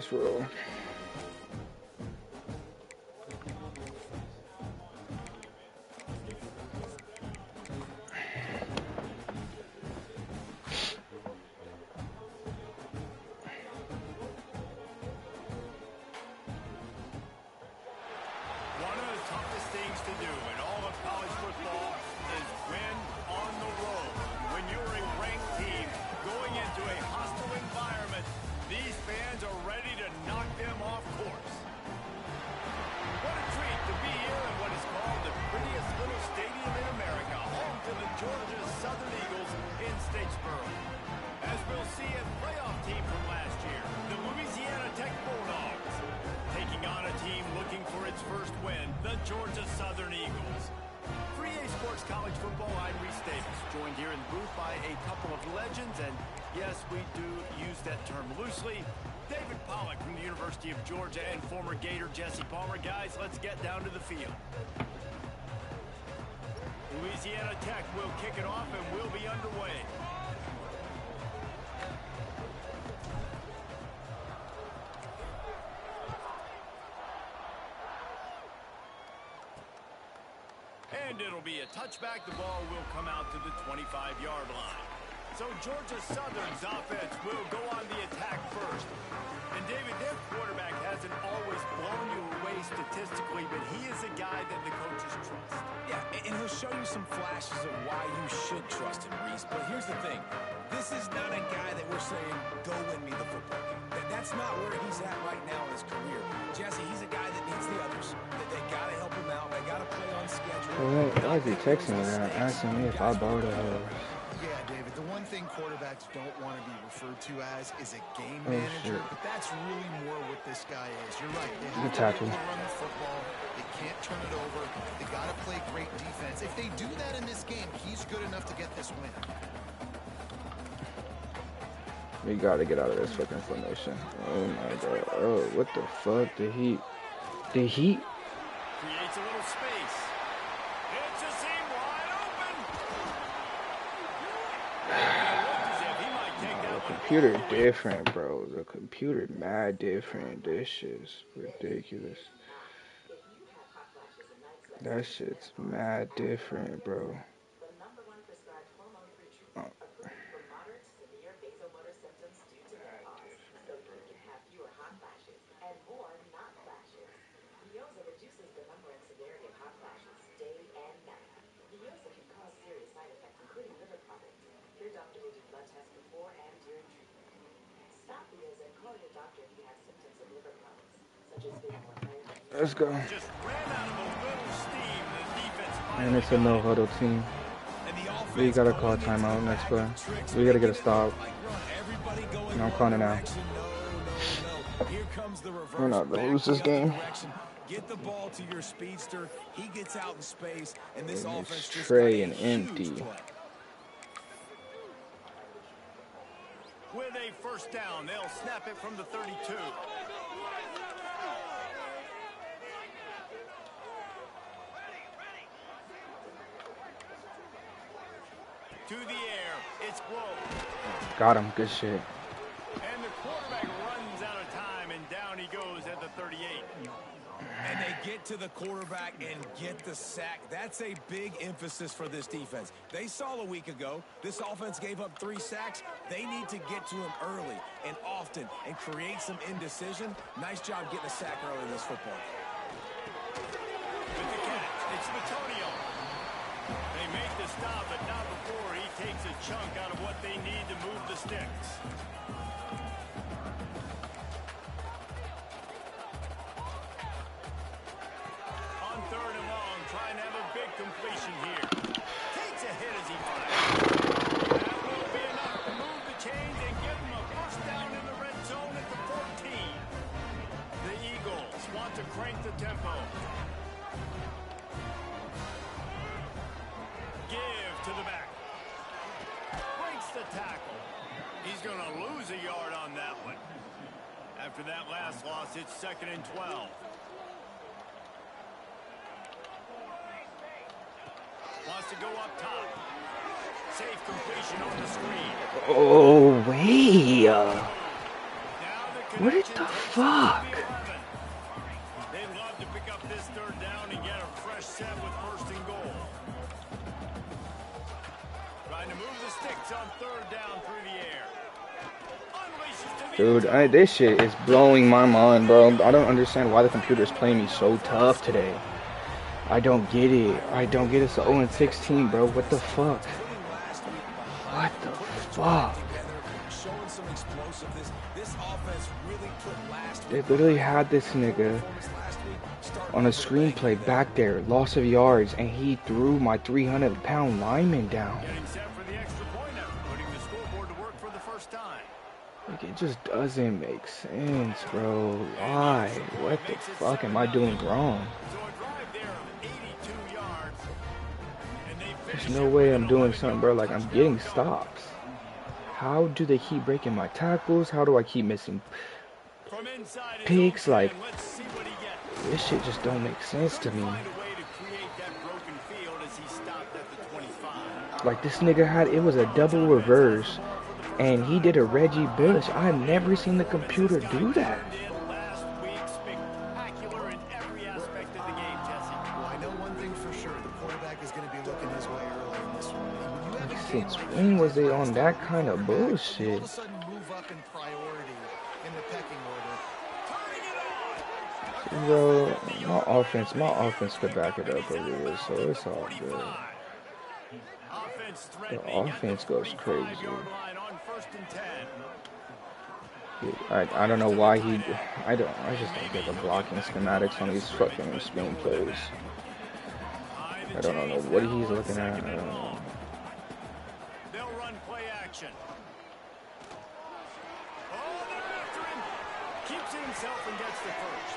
Let's roll. As we'll see a playoff team from last year, the Louisiana Tech Bulldogs, taking on a team looking for its first win, the Georgia Southern Eagles. 3A Sports College Football, I'm Reese Davis, joined here in the booth by a couple of legends, and yes, we do use that term loosely. David Pollack from the University of Georgia and former Gator Jesse Palmer. Guys, let's get down to the field. Louisiana Tech will kick it off and we'll be underway. And it'll be a touchback. The ball will come out to the 25-yard line. So Georgia Southern's offense will go on the attack first. And David, their quarterback hasn't always blown you away statistically, but he is a guy that the coaches trust. Yeah, and he'll show you some flashes of why you should trust him, Reese. But here's the thing. This is not a guy that we're saying, go win me the football game. That's not where he's at right now in his career. Jesse, he's a guy that needs the others. They got to help him out. They got to play on schedule. Why is he texting me that? Asking me if I borrowed a Yeah, David, the one thing quarterbacks don't want to be referred to as is a game manager, but that's really more what this guy is. You're right. They have to run the football. They can't turn it over. They got to play great defense. If they do that in this game, he's good enough to get this win. We gotta get out of this fucking formation. Oh my god. Oh, what the fuck? The Heat. The Heat? Creates a little space. It's a seam wide open. The computer different, bro. The computer mad different. This shit's ridiculous. That shit's mad different, bro. Let's go. And it's a no huddle team. We gotta call timeout next play. We gotta get a stop. And I'm calling it now. We're not gonna lose this game. Get the ball to your speedster. He gets out in space, and this offense just tray and empty. With a first down, they'll snap it from the 32. To the air, it's Blow. Got him, good shit. And the quarterback runs out of time, and down he goes at the 38. And they get to the quarterback and get the sack. That's a big emphasis for this defense. They saw a week ago, this offense gave up 3 sacks. They need to get to him early and often and create some indecision. Nice job getting a sack early in this football. With the catch, it's Matonio. They make the stop, but not before he takes a chunk out of what they need to move the sticks. On 3rd and long, trying to have a big completion here. Takes a hit as he fires. That will be enough to move the chains and give them a first down in the red zone at the 14. The Eagles want to crank the tempo. Give to the back. Breaks the tackle. He's going to lose a yard on that one. After that last loss, it's 2nd and 12. Wants to go up top. Safe completion on the screen. Oh, way. Now the What the fuck? They'd love to pick up this third down and get a fresh set with first and goal. Trying to move the sticks on third down through the air. Dude, this shit is blowing my mind, bro. I don't understand why the computer is playing me so tough today. I don't get it. I don't get it. It's 0-16, bro. What the fuck? What the fuck? They literally had this nigga on a screenplay back there, loss of yards, and he threw my 300-pound lineman down. Like, it just doesn't make sense, bro. Why? What the fuck am I doing wrong? There's no way I'm doing something, bro. Like, I'm getting stops. How do they keep breaking my tackles? How do I keep missing peaks? Like, this shit just don't make sense to me. Like, this nigga had, it was a double reverse, and he did a Reggie Bush. I've never seen the computer do that. Since when was they on that kind of bullshit? Bro, my offense could back it up over here, so it's all good. The offense goes crazy. I don't know why I just don't get the blocking schematics on these fucking screenplays. I don't know what he's looking at. I don't know. Himself and gets the first.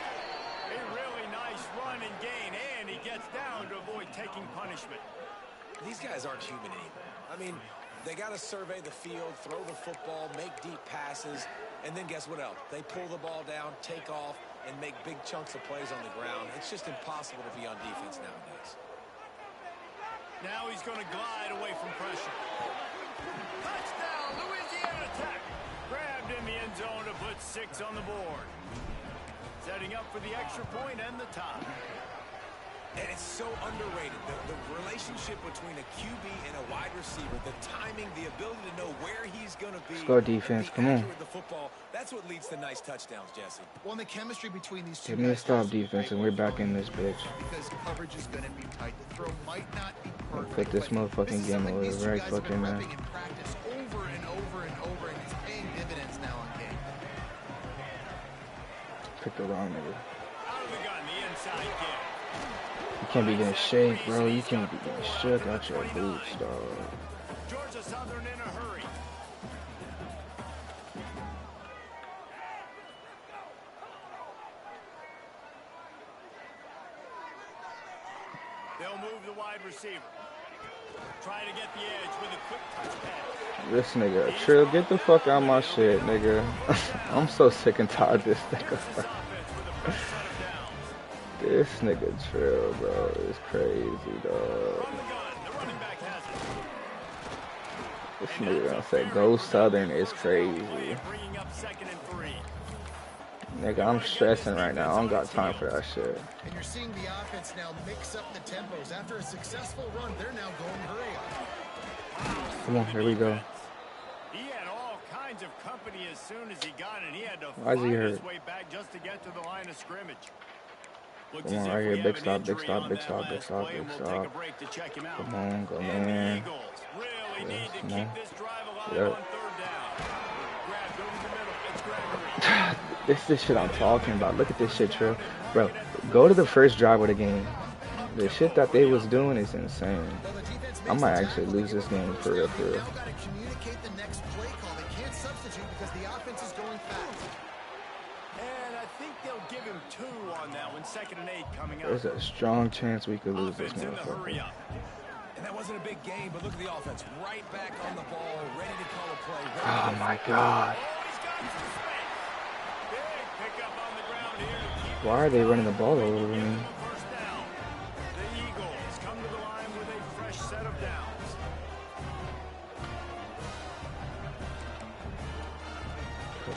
A really nice run and gain, and he gets down to avoid taking punishment. These guys aren't human anymore. I mean, they got to survey the field, throw the football, make deep passes, and then guess what else? They pull the ball down, take off, and make big chunks of plays on the ground. It's just impossible to be on defense nowadays. Now he's going to glide away from pressure. Touchdown, Louisiana Tech. Grabbed in the end zone to put 6 on the board. Setting up for the extra point and the tie. And it's so underrated. The relationship between a QB and a wide receiver, the timing, the ability to know where he's going to be. Let's go defense, come on. The football, that's what leads to nice touchdowns, Jesse. Well, the chemistry between these two. Give me a stop defense and we're back in this bitch. Because coverage is going to be tight. The throw might not be perfect. Put this motherfucking game away right fucking now. In practice over and over and over, and it's paying dividends now on game. Pick the wrong nigga. Out of the gun, the inside kick. You can't be getting shake, bro. You can't be getting shook out your boots, dog. Georgia Southern in a hurry. They'll move the wide receiver. Try to get the edge with a quick touch pass. This nigga, Trill, get the fuck out of my shit, nigga. I'm so sick and tired of this nigga. This nigga Trill, bro, is crazy, dog. This nigga gonna say go Southern is crazy. Nigga, I'm stressing right now. I don't got time for that shit. And you're seeing the offense now mix up the tempos. After a successful run, they're now going hurry up. Come on, here we go. He had all kinds of company as soon as he got it. He had to Why is he find hurt? his way back just to get to the line of scrimmage. Looks Come on, as if right we here. have Big an stop, big injury stop, on big that stop, big last stop, play, big and we'll stop. take a break to check him out. Come on, go And the man. Eagles really need to Come keep on. this drive alive Yep. on third down. Grabbed over the middle. It's Gregory. This shit I'm talking about. Look at this shit, Trill. Bro, go to the first drive of the game. The shit that they was doing is insane. I might actually lose this game for real, for real. Now got to communicate the next play call. They can't substitute because the offense is going fast. And I think they'll give him 2 on that one. 2nd and 8 coming up. There's a strong chance we could lose this Offense in the hurry motherfucker. up. And that wasn't a big game, but look at the offense. Right back on the ball, ready to call a play. Oh my god. He's got some space. Big pickup on the ground here to keep Why are they running the ball over me? first down. The Eagles come to the line with a fresh set of downs.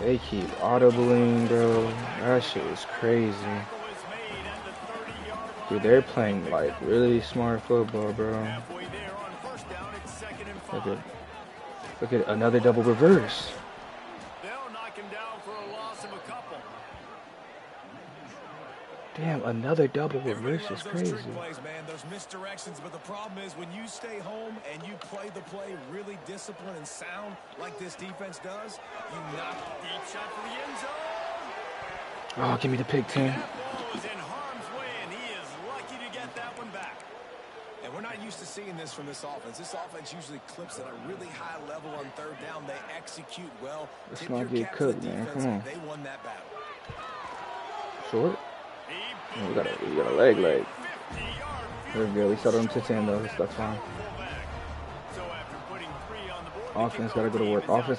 They keep audibling, bro. That shit is crazy. Dude, they're playing like really smart football, bro. Look at another double reverse. They'll knock him down for a loss of a couple. Damn, another double reverse is crazy. Those trick plays, man, those misdirections, but the problem is when you stay home and you play the play really disciplined and sound like this defense does, you knock Deep shot for the end zone. Oh, give me the pick 10. That ball is in harm's way, and he is lucky to get that one back. And we're not used to seeing this from this offense. This offense usually clips at a really high level on third down. They execute well. Let's not get cooked, man. Come on. They won that battle. Short. Oh, we got a leg. There we go. We settled him to 10 though. That's fine. Offense gotta go to work. Offense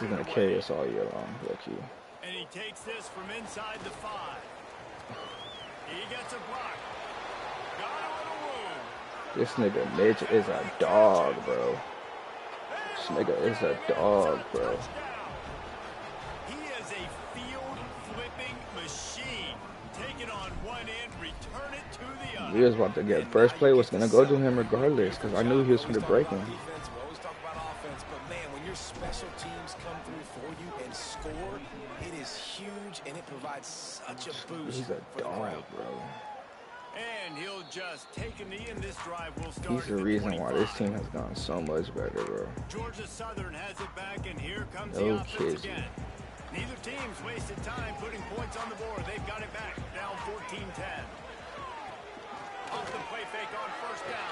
is gonna carry us all year long. Look you. And he takes this from inside the 5. He gets a block. This nigga Mitch is a dog, bro. This nigga is a dog, bro. He is a field flipping machine. Take it on one end, return it to the other. We was about to get first play was gonna go to him regardless, because I knew he was gonna break him. We always talk about offense, but man, when your special teams come through for you and score, it is huge and it provides such a boost. He's a dog, bro. And he'll just take a knee, and this drive will start. He's the reason why this team has gone so much better, bro. Georgia Southern has it back, and here comes the offense again. Neither team's wasted time putting points on the board. They've got it back, down 14-10. Off the play fake on first down.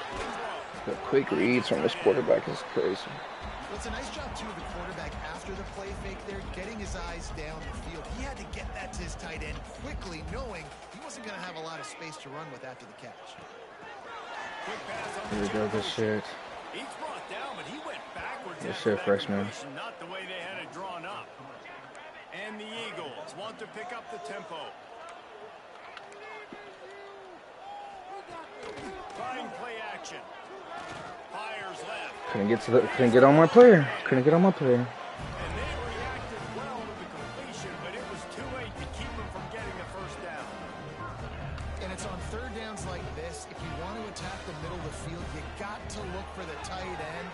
The quick reads from this quarterback is crazy. Well, it's a nice job, too, of the quarterback after the play fake there, getting his eyes down the field. He had to get that to his tight end quickly, knowing he wasn't going to have a lot of space to run with after the catch. Here we go, good shit. He's brought down, but he went backwards. Good shit, freshman. Not the way they had it drawn up. And the Eagles want to pick up the tempo. Fine play action. Fires left. Couldn't get on my player. Couldn't get on my player. And they reacted well to the completion, but it was too late to keep them from getting the first down. And it's on third downs like this, if you want to attack the middle of the field, you got to look for the tight end.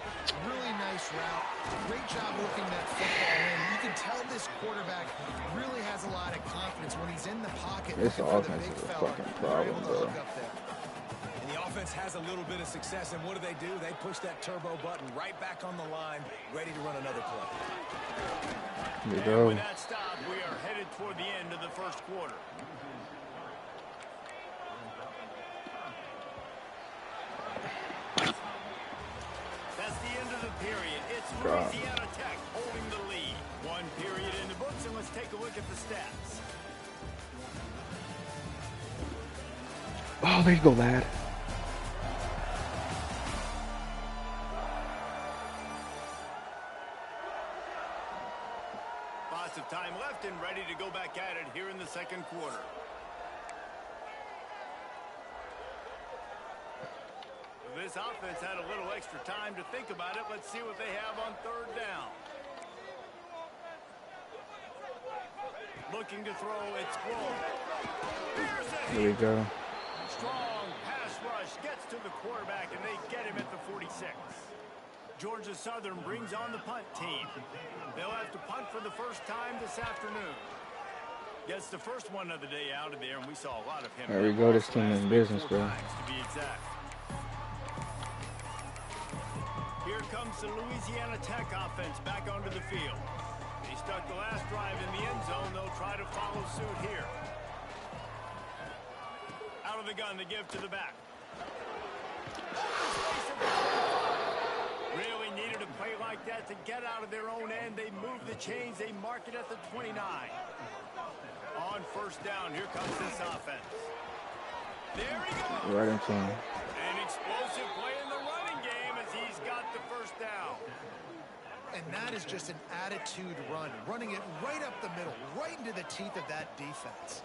Really nice route. Great job looking that football in. You can tell this quarterback really has a lot of confidence when he's in the pocket. This offense is a fucking problem, bro. And the offense has a little bit of success, and what do? They push that turbo button right back on the line, ready to run another play. Here we go. With that stop, we are headed toward the end of the first quarter. That's the end of the period. It's Louisiana Tech holding the lead. One period in the books, and let's take a look at the stats. Oh, there you go, lad. Lots of time left and ready to go back at it here in the second quarter. This offense had a little extra time to think about it. Let's see what they have on third down. Looking to throw, it's Glow. Here we go. Strong pass rush gets to the quarterback, and they get him at the 46. Georgia Southern brings on the punt team. They'll have to punt for the first time this afternoon. Gets the first one of the day out of there, and we saw a lot of him. There we go. This team in business, bro. To be exact. Here comes the Louisiana Tech offense back onto the field. They stuck the last drive in the end zone. They'll try to follow suit here. Out of the gun, they give to the back. Really needed a play like that to get out of their own end. They move the chains. They mark it at the 29. On first down, here comes this offense. There he goes. Right into him. An explosive play in the running game as he's got the first down. And that is just an attitude run, running it right up the middle, right into the teeth of that defense.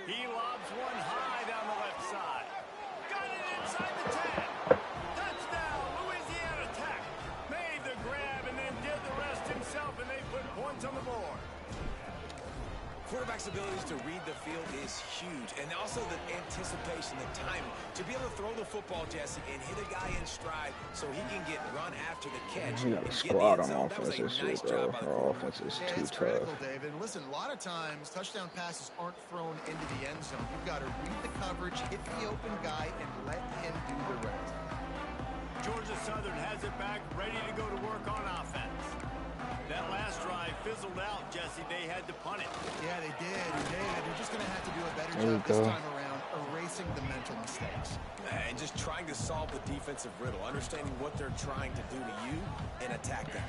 He lobs one high down the left side. Got it inside the 10. Touchdown, Louisiana Tech. Made the grab and then did the rest himself, and they points on the board. Quarterback's abilities to read the field is huge, and also the anticipation, the timing. To be able to throw the football, Jesse, and hit a guy in stride so he can get run after the catch. We got a squad on offense this year, bro. Our offense is too it's tough. critical, David. Listen, a lot of times touchdown passes aren't thrown into the end zone. You've got to read the coverage, hit the open guy, and let him do the rest. Georgia Southern has it back, ready to go to work on offense. That last drive fizzled out, Jesse. They had to punt it. Yeah, they did. David, they're just going to have to do a better There job this time around erasing the mental mistakes. And just trying to solve the defensive riddle, understanding what they're trying to do to you and attack them.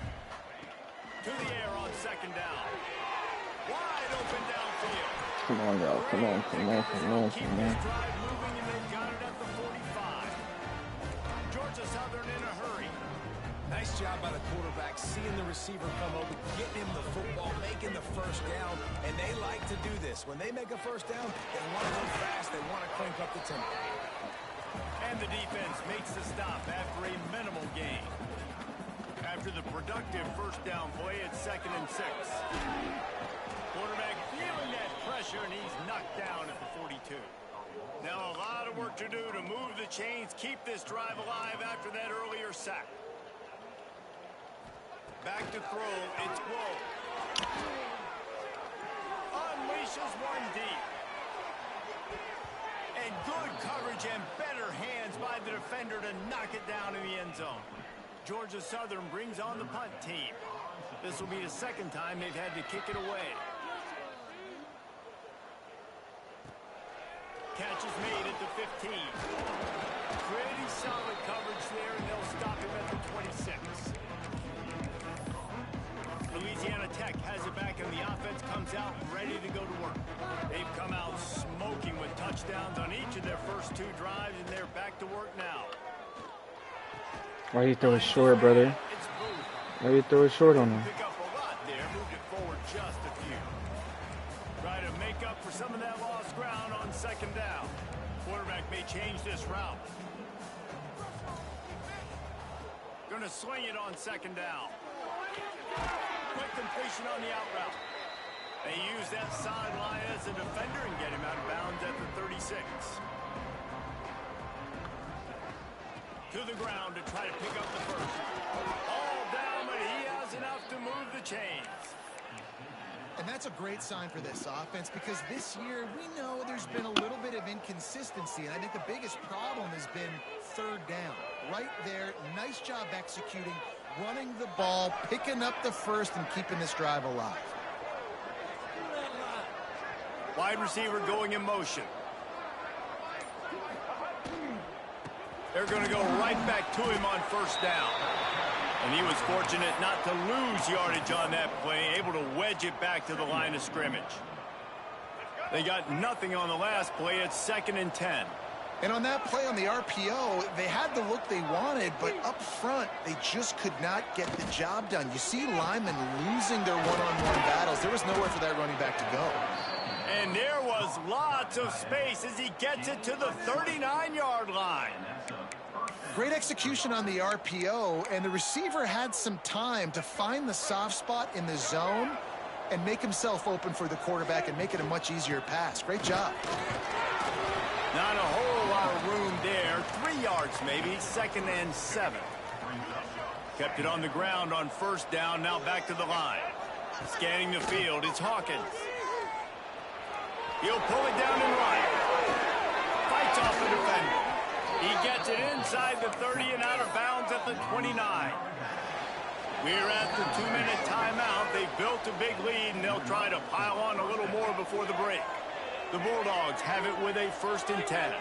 To the air on second down. Wide open downfield. Come on, y'all. Come on, come on, come on, Keep come this on. drive moving, and they've got it at the 45. Georgia Southern in a hurry. Nice job by the quarterback, seeing the receiver come open, getting him the football, making the first down, and they like to do this. When they make a first down, they want to go fast, they want to crank up the tempo. And the defense makes the stop after a minimal gain. After the productive first down play, it's 2nd and 6. Quarterback feeling that pressure, and he's knocked down at the 42. Now a lot of work to do to move the chains, keep this drive alive after that earlier sack. Back to throw, it's Woe. Unleashes one deep. And good coverage and better hands by the defender to knock it down in the end zone. Georgia Southern brings on the punt team. This will be the second time they've had to kick it away. Catch is made at the 15. Pretty solid coverage there, and they'll stop him at the 26. Louisiana Tech has it back, and the offense comes out ready to go to work. They've come out smoking with touchdowns on each of their first 2 drives, and they're back to work now. Why you throw it short, brother? Why you throw it short on him? Pick up a lot there, moved it forward just a few. Try to make up for some of that lost ground on second down. Quarterback may change this route. Gonna swing it on second down. Quick completion on the out route. They use that sideline as a defender and get him out of bounds at the 36. To the ground to try to pick up the first. All down, but he has enough to move the chains. And that's a great sign for this offense, because this year we know there's been a little bit of inconsistency, and I think the biggest problem has been third down. Right there, nice job executing, running the ball, picking up the first, and keeping this drive alive. Wide receiver going in motion. They're going to go right back to him on first down. And he was fortunate not to lose yardage on that play, able to wedge it back to the line of scrimmage. They got nothing on the last play. It's 2nd and 10. And on that play on the RPO, they had the look they wanted, but up front, they just could not get the job done. You see linemen losing their one-on-one battles. There was nowhere for that running back to go. And there was lots of space as he gets it to the 39-yard line. Great execution on the RPO, and the receiver had some time to find the soft spot in the zone and make himself open for the quarterback and make it a much easier pass. Great job. Not a whole lot of room there. 3 yards maybe. 2nd and 7. Kept it on the ground on first down. Now back to the line. Scanning the field. It's Hawkins. He'll pull it down and run. Fights off the defender. He gets it inside the 30 and out of bounds at the 29. We're at the 2-minute timeout. They've built a big lead, and they'll try to pile on a little more before the break. The Bulldogs have it with a 1st and 10.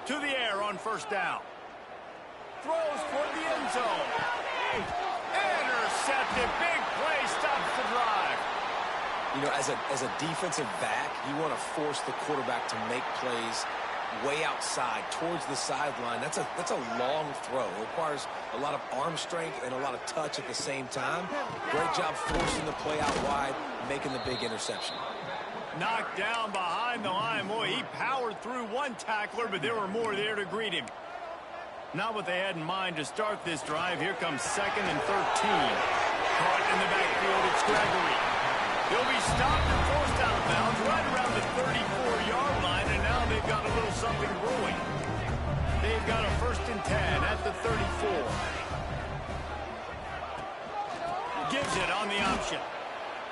To the air on first down. Throws toward the end zone. Intercepted. Big play. Stops the drive. You know, as a defensive back, you want to force the quarterback to make plays way outside towards the sideline. That's a long throw. It requires a lot of arm strength and a lot of touch at the same time. Great job forcing the play out wide, making the big interception. Knocked down behind the line. Boy, he powered through one tackler, but there were more there to greet him. Not what they had in mind to start this drive. Here comes 2nd and 13. Caught in the backfield, it's Gregory. He'll be stopped and forced out of bounds right around the 34-yard line, and now they've got a little something brewing. They've got a 1st and 10 at the 34. Gives it on the option.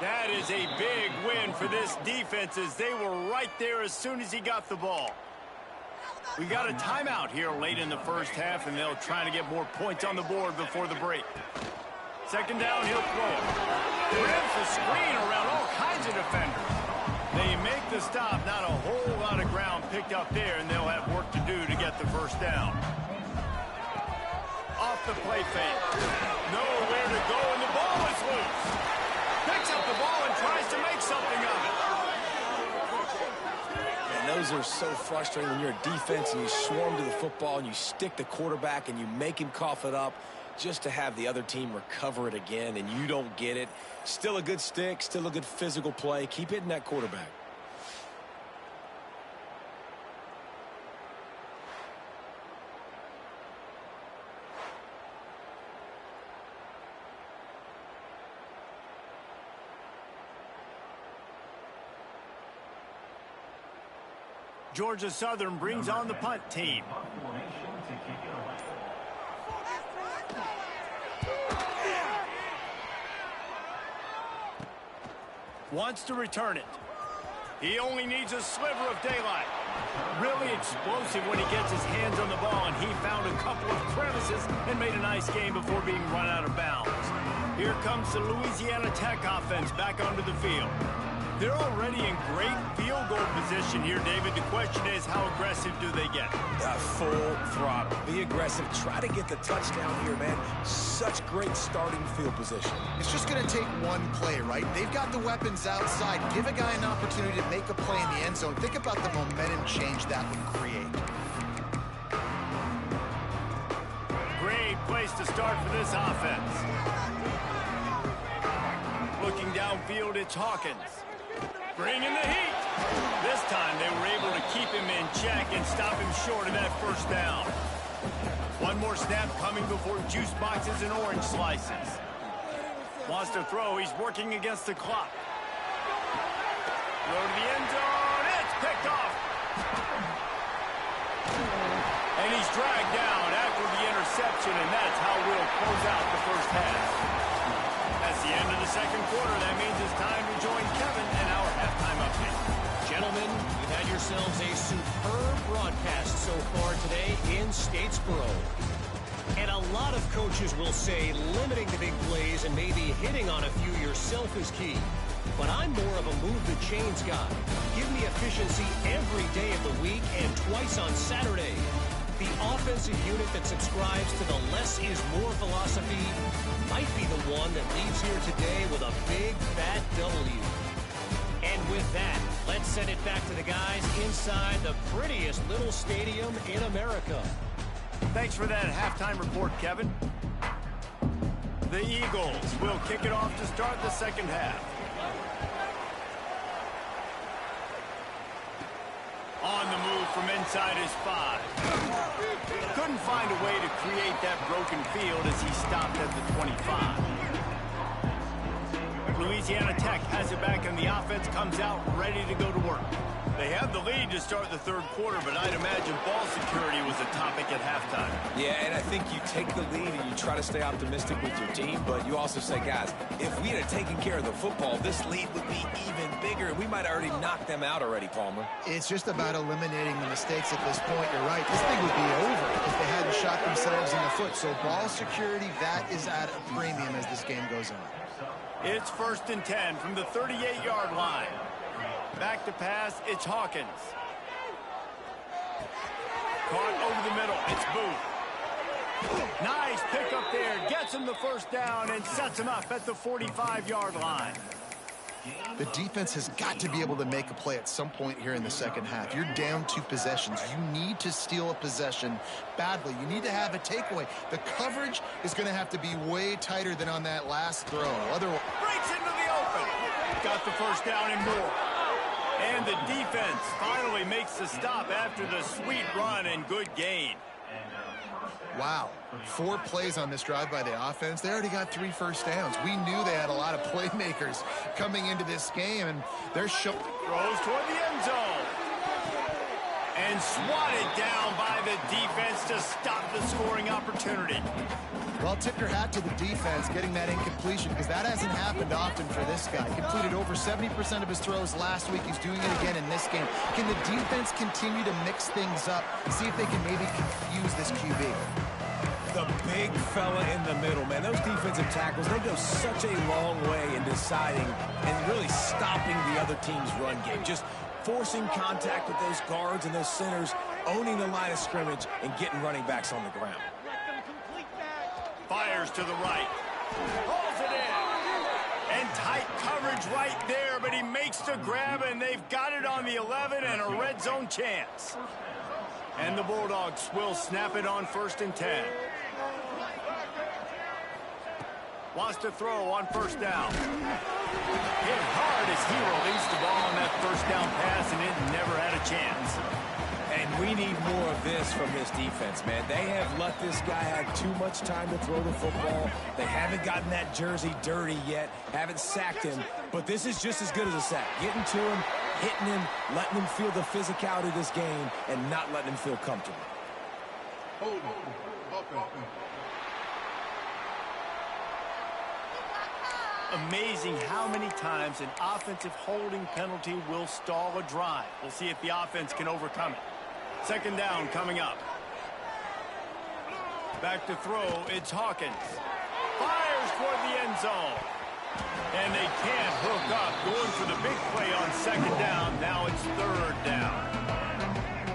That is a big win for this defense as they were right there as soon as he got the ball. We got a timeout here late in the first half, and they'll try to get more points on the board before the break. 2nd down, he'll throw it. Rips the screen around all kinds of defenders. They make the stop, not a whole lot of ground picked up there, and they'll have work to do to get the 1st down. Off the play fake. Nowhere to go, and the ball is loose. Picks up the ball and tries to make something of it. And those are so frustrating when you're a defense and you swarm to the football and you stick the quarterback and you make him cough it up just to have the other team recover it again and you don't get it. Still a good stick, still a good physical play. Keep hitting that quarterback. Georgia Southern brings on the punt team. Wants to return it. He only needs a sliver of daylight. Really explosive when he gets his hands on the ball, and he found a couple of crevices and made a nice game before being run out of bounds. Here comes the Louisiana Tech offense back onto the field. They're already in great field goal position here, David. The question is, how aggressive do they get? Full throttle. Be aggressive. Try to get the touchdown here, man. Such great starting field position. It's just going to take one play, right? They've got the weapons outside. Give a guy an opportunity to make a play in the end zone. Think about the momentum change that would create. Great place to start for this offense. Looking downfield, it's Hawkins. Bringing the heat. This time they were able to keep him in check and stop him short of that 1st down. One more snap coming before juice boxes and orange slices. Wants to throw. He's working against the clock. Throw to the end zone. It's picked off. And he's dragged down after the interception, and that's how we'll close out the first half. That's the end of the 2nd quarter. That means it's time to join Kevin and our halftime update. Gentlemen, you've had yourselves a superb broadcast so far today in Statesboro. And a lot of coaches will say limiting the big plays and maybe hitting on a few yourself is key. But I'm more of a move the chains guy. Give me efficiency every day of the week and twice on Saturday. The offensive unit that subscribes to the less is more philosophy might be the one that leaves here today with a big fat W. And with that, let's send it back to the guys inside the prettiest little stadium in America. Thanks for that halftime report, Kevin. The Eagles will kick it off to start the 2nd half. On the move from inside his 5. Couldn't find a way to create that broken field as he stopped at the 25. Louisiana Tech has it back, and the offense comes out ready to go to work. They have the lead to start the 3rd quarter, but I'd imagine ball security was a topic at halftime. Yeah, and I think you take the lead and you try to stay optimistic with your team, but you also say, guys, if we had taken care of the football, this lead would be even bigger. We might have already knocked them out already, Palmer. It's just about eliminating the mistakes at this point. You're right. This thing would be over if they hadn't shot themselves in the foot. So ball security, that is at a premium as this game goes on. It's 1st and 10 from the 38-yard line. Back to pass, it's Hawkins. Caught over the middle, it's Booth. Nice pick up there, gets him the 1st down and sets him up at the 45-yard line. The defense has got to be able to make a play at some point here in the 2nd half. You're down 2 possessions. You need to steal a possession badly. You need to have a takeaway. The coverage is going to have to be way tighter than on that last throw. Otherwise, breaks into the open. Got the 1st down and more. And the defense finally makes the stop after the sweet run and good gain. Wow, 4 plays on this drive by the offense. They already got 3 first downs. We knew they had a lot of playmakers coming into this game, and they're showing. Throws toward the end zone. And swatted down by the defense to stop the scoring opportunity. Well, tip your hat to the defense getting that incompletion, because that hasn't happened often for this guy. Completed over 70% of his throws last week. He's doing it again in this game. Can the defense continue to mix things up, see if they can maybe confuse this QB? The big fella in the middle, man. Those defensive tackles, they go such a long way in deciding and really stopping the other team's run game. Just forcing contact with those guards and those centers, owning the line of scrimmage, and getting running backs on the ground. Fires to the right. Pulls it in. And tight coverage right there, but he makes the grab, and they've got it on the 11 and a red zone chance. And the Bulldogs will snap it on 1st and 10. Wants to throw on 1st down. Hit hard as he released the ball on that 1st down pass, and it never had a chance. And we need more of this from this defense, man. They have let this guy have too much time to throw the football. They haven't gotten that jersey dirty yet, haven't sacked him, but this is just as good as a sack. Getting to him, hitting him, letting him feel the physicality of this game, and not letting him feel comfortable. Amazing how many times an offensive holding penalty will stall a drive. We'll see if the offense can overcome it. 2nd down coming up. Back to throw, it's Hawkins. Fires toward the end zone. And they can't hook up. Going for the big play on 2nd down. Now it's 3rd down.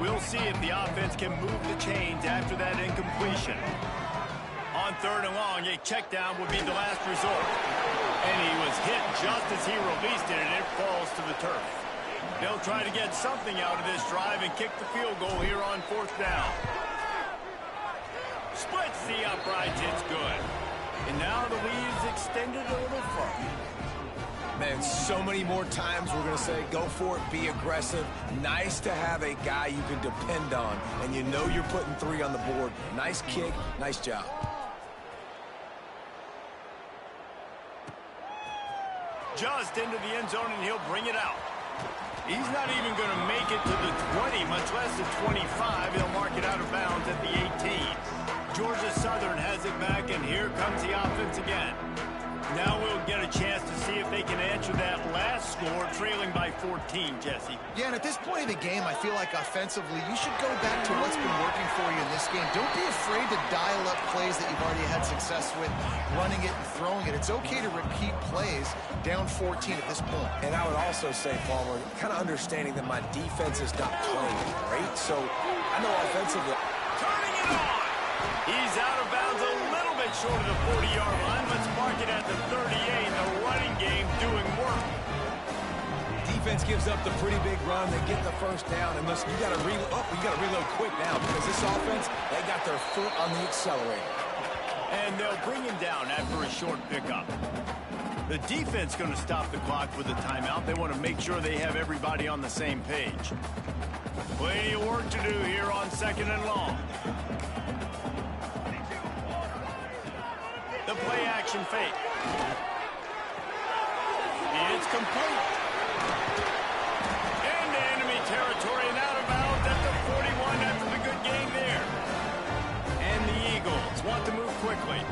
We'll see if the offense can move the chains after that incompletion. On 3rd and long, a check down would be the last resort. And he was hit just as he released it, and it falls to the turf. They'll try to get something out of this drive and kick the field goal here on 4th down. Splits the uprights, it's good. And now the lead's extended a little further. Man, so many more times we're going to say, go for it, be aggressive. Nice to have a guy you can depend on, and you know you're putting 3 on the board. Nice kick, nice job. Just into the end zone, and he'll bring it out. He's not even going to make it to the 20, much less the 25. He'll mark it out of bounds at the 18. Georgia Southern has it back, and here comes the offense again. Now we'll get a chance to see if they can answer that last score, trailing by 14, Jesse. Yeah, and at this point of the game, I feel like offensively, you should go back to what's been working for you in this game. Don't be afraid to dial up plays that you've already had success with, running it and throwing it. It's okay to repeat plays down 14 at this point. And I would also say, Palmer, kind of understanding that my defense is not playing great, so I know offensively. Turning it on! He's out of bounds a little bit short of the 40-yard line. Let's mark it at the 38. The running game doing work. Defense gives up the pretty big run. They get the 1st down. And listen, you got to reload quick now, because this offense, they got their foot on the accelerator. And they'll bring him down after a short pickup. The defense going to stop the clock with a timeout. They want to make sure they have everybody on the same page. Plenty of work to do here on 2nd and long. The play-action fake. It's complete. Into enemy territory and out of bounds at the 41 after the good game there. And the Eagles want to move quickly.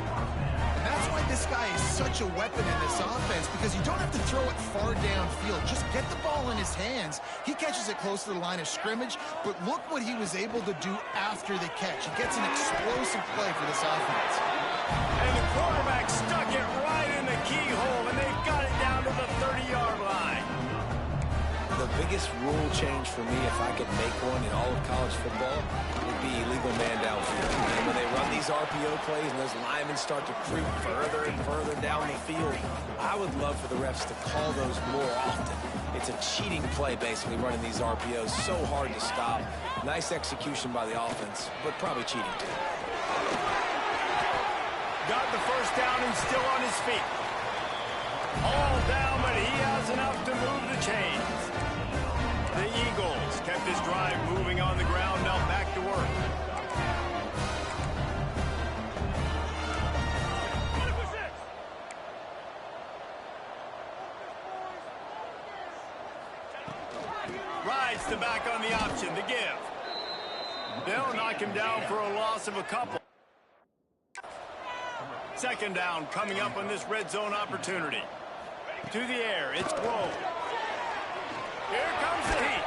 That's why this guy is such a weapon in this offense, because you don't have to throw it far downfield. Just get the ball in his hands. He catches it close to the line of scrimmage, but look what he was able to do after the catch. He gets an explosive play for this offense. And the quarterback stuck it right in the keyhole, and they've got it down to the 30-yard line. The biggest rule change for me, if I could make one in all of college football, would be illegal man downfield. And when they run these RPO plays and those linemen start to creep further and further down the field, I would love for the refs to call those more often. It's a cheating play, basically, running these RPOs. So hard to stop. Nice execution by the offense, but probably cheating too. Got the 1st down and still on his feet. All down, but he has enough to move the chains. The Eagles kept this drive moving on the ground. Now back to work. Rides the back on the option, the give. They'll knock him down for a loss of a couple. Second down coming up on this red zone opportunity. To the air, it's Grove. Here comes the heat.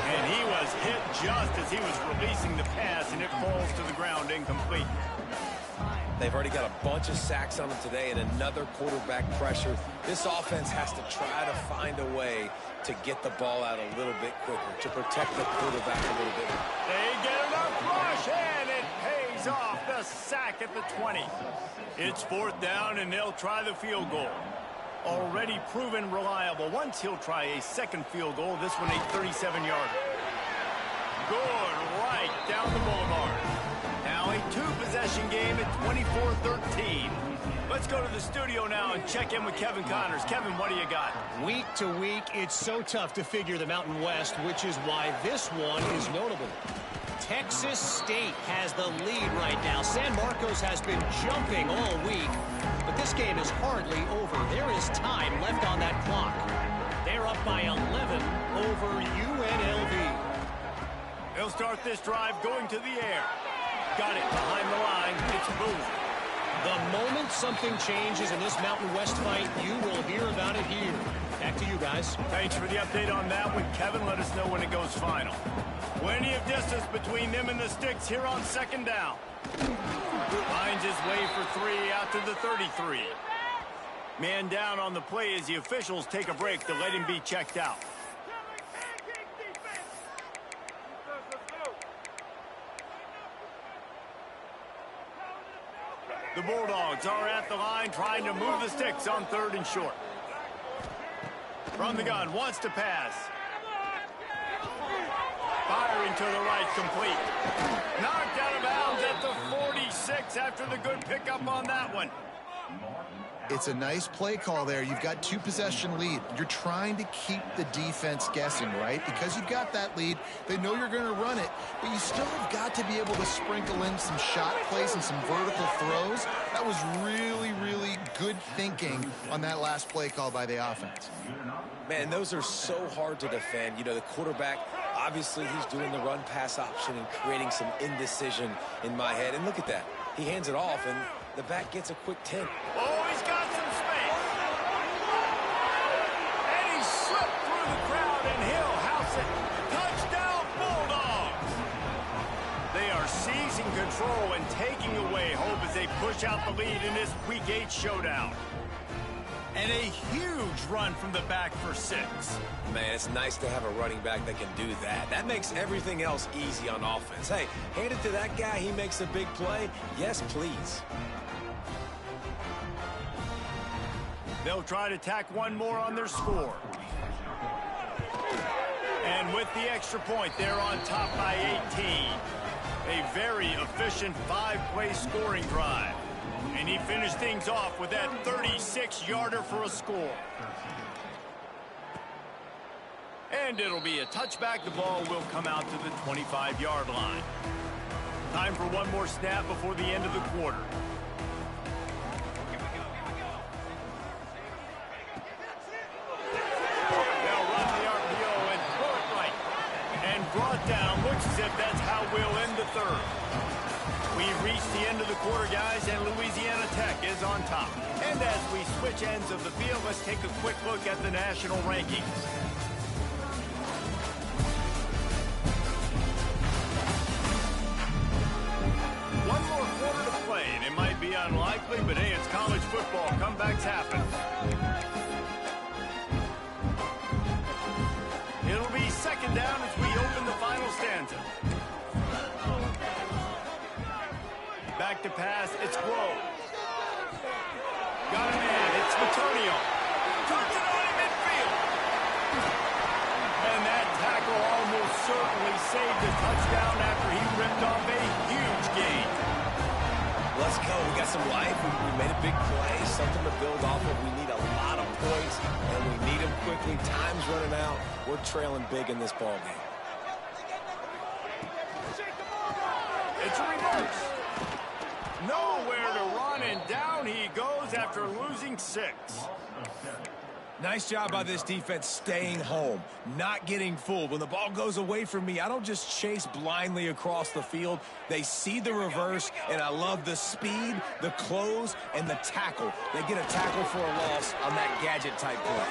And he was hit just as he was releasing the pass, and it falls to the ground incomplete. They've already got a bunch of sacks on them today and another quarterback pressure. This offense has to try to find a way to get the ball out a little bit quicker, to protect the quarterback a little bit. They get enough rush, and it pays off. The sack at the 20. It's fourth down, and they'll try the field goal. Already proven reliable. Once he'll try a second field goal, this one a 37-yarder. Good right down the boulevard. Now a two-possession game at 24-13. Let's go to the studio now and check in with Kevin Connors. Kevin, what do you got? Week to week, it's so tough to figure the Mountain West, which is why this one is notable. Texas State has the lead right now. San Marcos has been jumping all week, but this game is hardly over. There is time left on that clock. They're up by 11 over UNLV. They'll start this drive going to the air. Got it behind the line. It's moved. The moment something changes in this Mountain West fight, you will hear about it here. Back to you guys. Thanks for the update on that one, Kevin. Let us know when it goes final. Plenty of distance between them and the sticks here on second down. Finds his way for three out to the 33. Man down on the play as the officials take a break to let him be checked out. The Bulldogs are at the line trying to move the sticks on third and short. From the gun, wants to pass. Firing to the right, complete. Knocked out of bounds at the 46 after the good pickup on that one. It's a nice play call there. You've got two-possession lead. You're trying to keep the defense guessing, right? Because you've got that lead, they know you're going to run it, but you still have got to be able to sprinkle in some shot plays and some vertical throws. That was really, really good thinking on that last play call by the offense. Man, those are so hard to defend. You know, the quarterback, obviously he's doing the run-pass option and creating some indecision in my head. And look at that. He hands it off, and the back gets a quick 10. Oh, he's got some space. And he slipped through the crowd, and he'll house it. Touchdown, Bulldogs. They are seizing control and taking away hope as they push out the lead in this Week 8 showdown. And a huge run from the back for 6. Man, it's nice to have a running back that can do that. That makes everything else easy on offense. Hey, hand it to that guy. He makes a big play. Yes, please. They'll try to tack one more on their score. And with the extra point, they're on top by 18. A very efficient 5-play scoring drive. And he finished things off with that 36-yarder for a score. And it'll be a touchback. The ball will come out to the 25-yard line. Time for one more snap before the end of the quarter. They'll run the RPO and throw it right. And brought down. Looks as if that's how we'll end the third. We've reached the end of the quarter, guys, and Louisiana Tech is on top. And as we switch ends of the field, let's take a quick look at the national rankings. One more quarter to play, and it might be unlikely, but hey, it's college football. Comebacks happen. It'll be second down as we open the final stanza. Back to pass, it's Grove. Got a man, it's Matonio. Tucked it on in midfield. And that tackle almost certainly saved a touchdown after he ripped off a huge gain. Let's go. We got some life. We made a big play, something to build off of. We need a lot of points, and we need them quickly. Time's running out. We're trailing big in this ball game. It's a reverse. Nowhere to run, and down he goes after losing 6. Nice job by this defense staying home, not getting fooled. When the ball goes away from me, I don't just chase blindly across the field. They see the reverse, and I love the speed, the close, and the tackle. They get a tackle for a loss on that gadget-type play.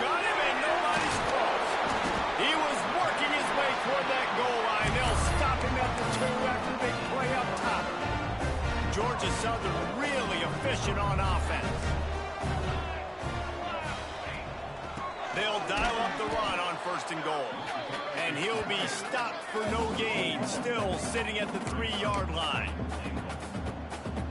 Got him, and nobody's close. He was working his way toward that goal line. They'll stop him at the 2 after the big play up top. Georgia Southern really efficient on offense. They'll dial up the run on 1st and goal. And he'll be stopped for no gain, still sitting at the 3-yard line.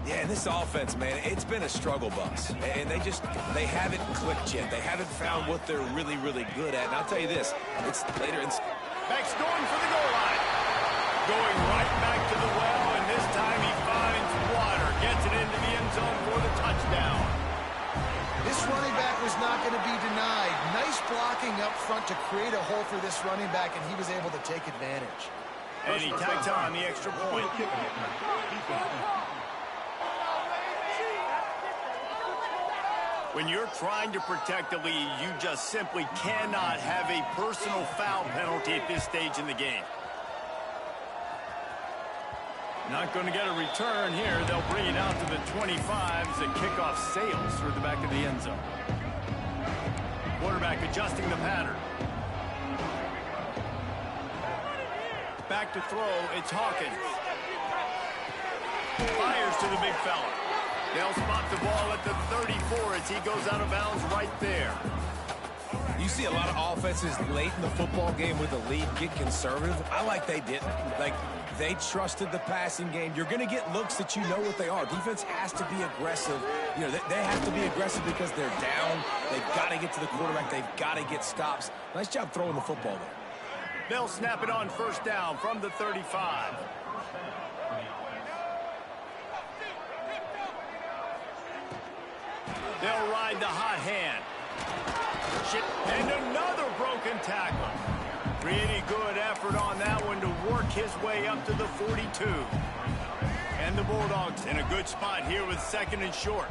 Yeah, and this offense, man, it's been a struggle bus. And they haven't clicked yet. They haven't found what they're really, really good at. And I'll tell you this, it's later in... Beck's going for the goal line. Going right back to the well, and this time he finds water. Gets it into the end zone for the touchdown. This running back was not going to be denied. Nice blocking up front to create a hole for this running back, and he was able to take advantage. And he tacks on the extra point. When you're trying to protect the lead, you just simply cannot have a personal foul penalty at this stage in the game. Not going to get a return here. They'll bring it out to the 25 as the kickoff sails through the back of the end zone. Quarterback adjusting the pattern. Back to throw, it's Hawkins. Fires to the big fella. They'll spot the ball at the 34 as he goes out of bounds right there. You see a lot of offenses late in the football game with the lead get conservative. I like they didn't. Like, they trusted the passing game. You're going to get looks that you know what they are. Defense has to be aggressive. You know, they have to be aggressive because they're down. They've got to get to the quarterback. They've got to get stops. Nice job throwing the football there. They'll snap it on 1st down from the 35. They'll ride the hot hand. And another broken tackle. Pretty good effort on that one to work his way up to the 42. And the Bulldogs in a good spot here with 2nd and short.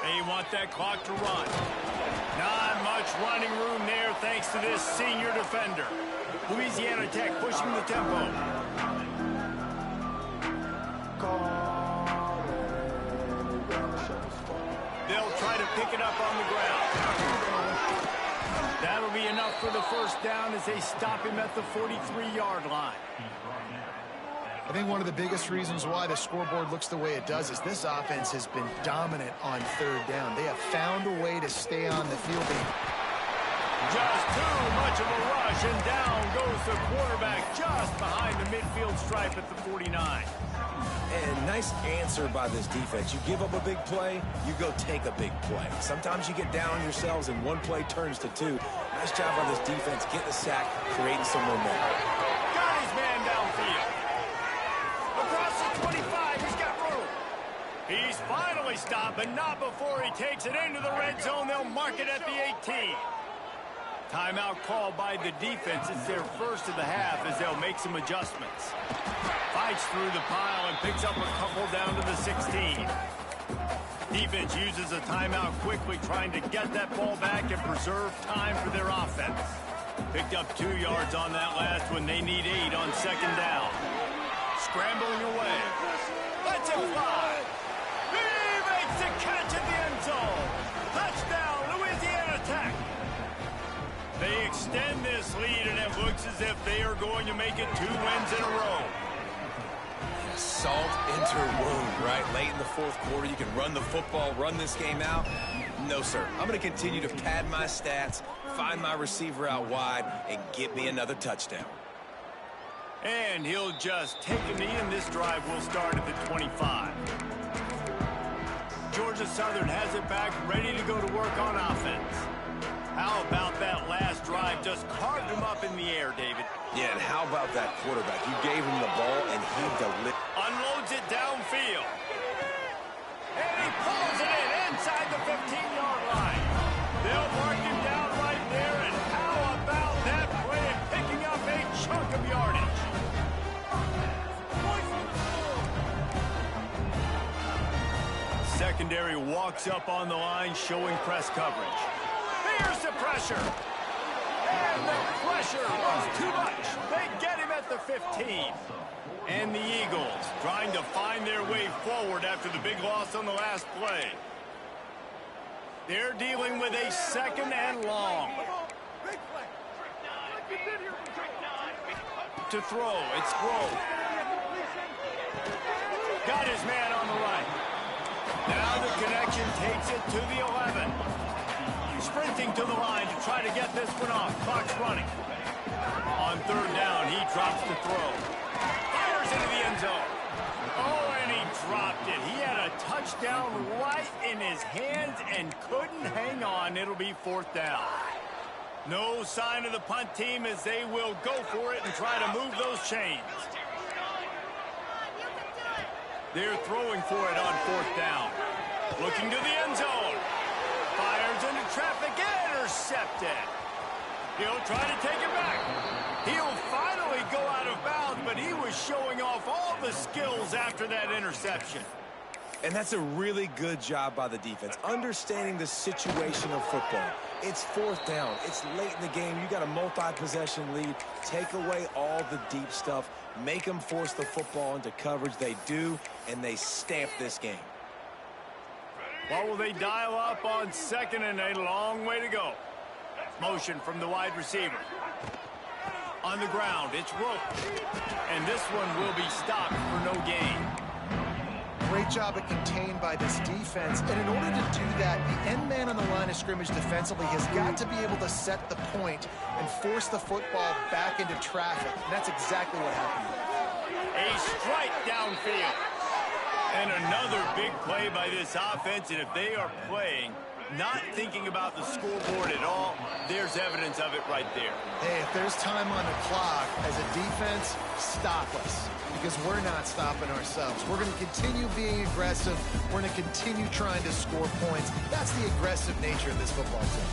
They want that clock to run. Not much running room there thanks to this senior defender. Louisiana Tech pushing the tempo. They'll try to pick it up on the ground. That'll be enough for the 1st down as they stop him at the 43-yard line. I think one of the biggest reasons why the scoreboard looks the way it does is this offense has been dominant on 3rd down. They have found a way to stay on the field. Just too much of a rush, and down goes the quarterback just behind the midfield stripe at the 49. And nice answer by this defense. You give up a big play, you go take a big play. Sometimes you get down on yourselves and one play turns to 2. Nice job by this defense getting the sack, creating some momentum. Got his man downfield. Across the 25, he's got room. He's finally stopped, but not before he takes it into the red zone. They'll mark it at the 18. Timeout called by the defense. It's their first of the half as they'll make some adjustments. Fights through the pile and picks up a couple down to the 16. Defense uses a timeout quickly, trying to get that ball back and preserve time for their offense. Picked up 2 yards on that last one. They need 8 on 2nd down. Scrambling away. Let's it fly. He makes the catch at the end zone. Touchdown, Louisiana Tech. They extend this lead, and it looks as if they are going to make it 2 wins in a row. Salt into wound, right? Late in the 4th quarter, you can run the football, run this game out. No, sir. I'm going to continue to pad my stats, find my receiver out wide, and get me another touchdown. And he'll just take a knee, and this drive will start at the 25. Georgia Southern has it back, ready to go to work on offense. How about that last drive? Just carved him up in the air, David. Yeah, and how about that quarterback? You gave him the ball, and he delivered. Unloads it downfield. And he pulls it in inside the 15-yard line. They'll mark him down right there, and how about that play and picking up a chunk of yardage? Secondary walks up on the line, showing press coverage. Here's the pressure. And the pressure was too much. They get him at the 15. And the Eagles trying to find their way forward after the big loss on the last play. They're dealing with a 2nd and long. To throw, it's Grove. Got his man on the right. Now the connection takes it to the 11. Sprinting to the line to try to get this one off. Clock's running. On 3rd down, he drops to throw. Fires into the end zone. Oh, and he dropped it. He had a touchdown right in his hands and couldn't hang on. It'll be 4th down. No sign of the punt team as they will go for it and try to move those chains. They're throwing for it on 4th down. Looking to the end zone. Fires into traffic, intercepted. He'll try to take it back. He'll finally go out of bounds, but he was showing off all the skills after that interception. And that's a really good job by the defense, understanding the situation of football. It's 4th down. It's late in the game. You got a multi-possession lead. Take away all the deep stuff. Make them force the football into coverage. They do, and they stamp this game. What will they dial up on 2nd and a long way to go? Motion from the wide receiver. On the ground, it's Rope. And this one will be stopped for no gain. Great job at contained by this defense. And in order to do that, the end man on the line of scrimmage defensively has got to be able to set the point and force the football back into traffic. And that's exactly what happened. A strike downfield. And another big play by this offense. And if they are playing, not thinking about the scoreboard at all, there's evidence of it right there. Hey, if there's time on the clock, as a defense, stop us. Because we're not stopping ourselves. We're going to continue being aggressive. We're going to continue trying to score points. That's the aggressive nature of this football team.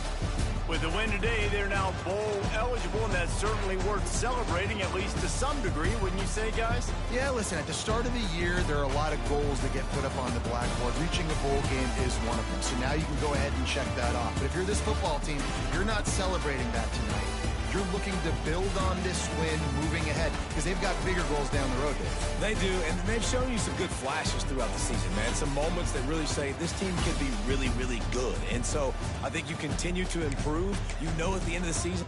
With the win today, they're now bowl eligible, and that's certainly worth celebrating, at least to some degree, wouldn't you say, guys? Yeah, listen, at the start of the year, there are a lot of goals that get put up on the blackboard. Reaching a bowl game is one of them. So now you can go ahead and check that off. But if you're this football team, you're not celebrating that tonight. You're looking to build on this win moving ahead because they've got bigger goals down the road, Dave. They do, and they've shown you some good flashes throughout the season, man. Some moments that really say this team could be really, really good. And so I think you continue to improve. You know at the end of the season,